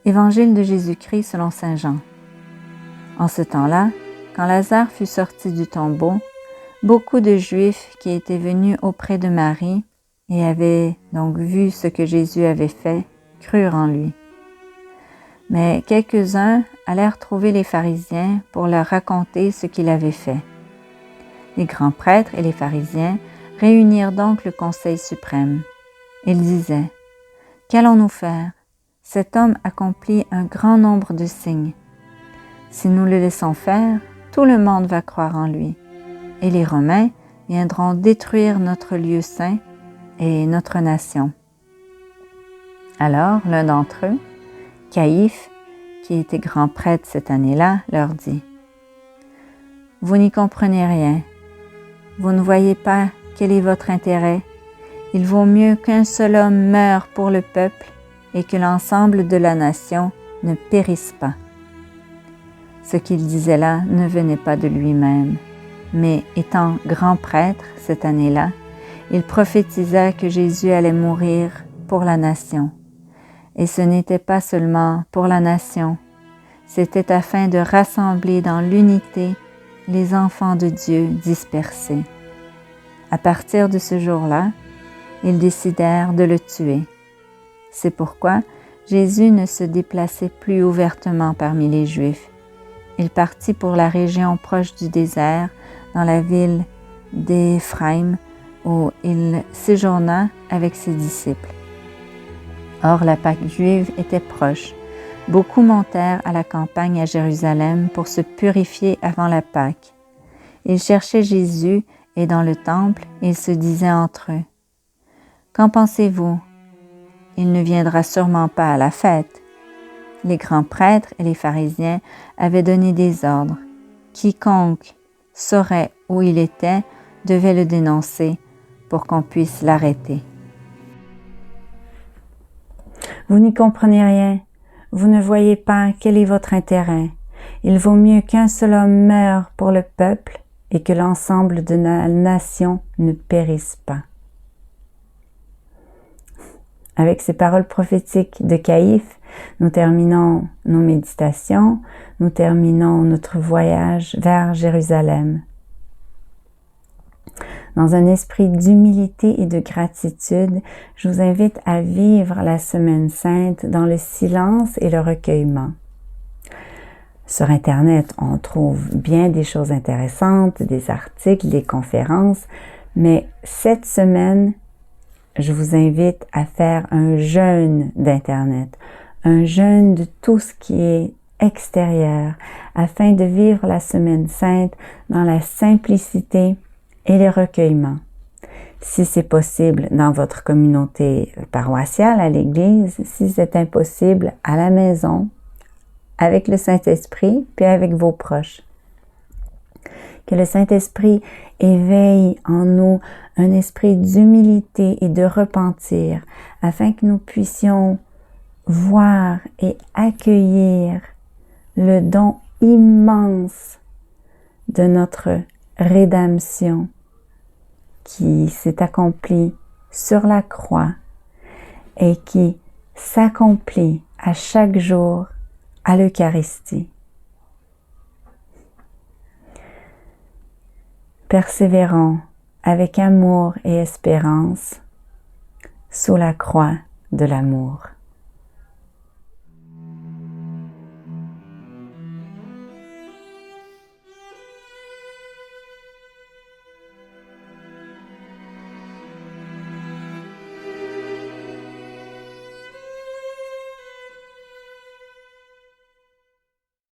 Évangile de Jésus-Christ selon saint Jean. En ce temps-là, quand Lazare fut sorti du tombeau, beaucoup de Juifs qui étaient venus auprès de Marie et avaient donc vu ce que Jésus avait fait, crurent en lui. Mais quelques-uns allèrent trouver les pharisiens pour leur raconter ce qu'il avait fait. Les grands prêtres et les pharisiens réunirent donc le conseil suprême. Ils disaient : « Qu'allons-nous faire ? Cet homme accomplit un grand nombre de signes. Si nous le laissons faire, tout le monde va croire en lui. Et les Romains viendront détruire notre lieu saint et notre nation. » Alors l'un d'entre eux, Caïphe, qui était grand prêtre cette année-là, leur dit : « Vous n'y comprenez rien. Vous ne voyez pas quel est votre intérêt. Il vaut mieux qu'un seul homme meure pour le peuple et que l'ensemble de la nation ne périsse pas. » Ce qu'il disait là ne venait pas de lui-même, mais étant grand prêtre cette année-là, il prophétisa que Jésus allait mourir pour la nation. Et ce n'était pas seulement pour la nation, c'était afin de rassembler dans l'unité les enfants de Dieu dispersés. À partir de ce jour-là, ils décidèrent de le tuer. C'est pourquoi Jésus ne se déplaçait plus ouvertement parmi les Juifs. Il partit pour la région proche du désert, dans la ville d'Éphraïm, où il séjourna avec ses disciples. Or, la Pâque juive était proche. Beaucoup montèrent à la campagne à Jérusalem pour se purifier avant la Pâque. Ils cherchaient Jésus et dans le temple, ils se disaient entre eux : « Qu'en pensez-vous ? Il ne viendra sûrement pas à la fête. » Les grands prêtres et les pharisiens avaient donné des ordres. Quiconque saurait où il était devait le dénoncer pour qu'on puisse l'arrêter. Vous n'y comprenez rien. Vous ne voyez pas quel est votre intérêt. Il vaut mieux qu'un seul homme meure pour le peuple et que l'ensemble de la nation ne périsse pas. Avec ces paroles prophétiques de Caïphe, nous terminons nos méditations, nous terminons notre voyage vers Jérusalem. Dans un esprit d'humilité et de gratitude, je vous invite à vivre la Semaine Sainte dans le silence et le recueillement. Sur Internet, on trouve bien des choses intéressantes, des articles, des conférences, mais cette semaine, je vous invite à faire un jeûne d'Internet, un jeûne de tout ce qui est extérieur, afin de vivre la Semaine Sainte dans la simplicité et le recueillement. Si c'est possible dans votre communauté paroissiale, à l'église, si c'est impossible, à la maison, avec le Saint-Esprit, puis avec vos proches. Que le Saint-Esprit éveille en nous un esprit d'humilité et de repentir, afin que nous puissions voir et accueillir le don immense de notre rédemption qui s'est accompli sur la croix et qui s'accomplit à chaque jour à l'Eucharistie. Persévérons avec amour et espérance sous la croix de l'amour.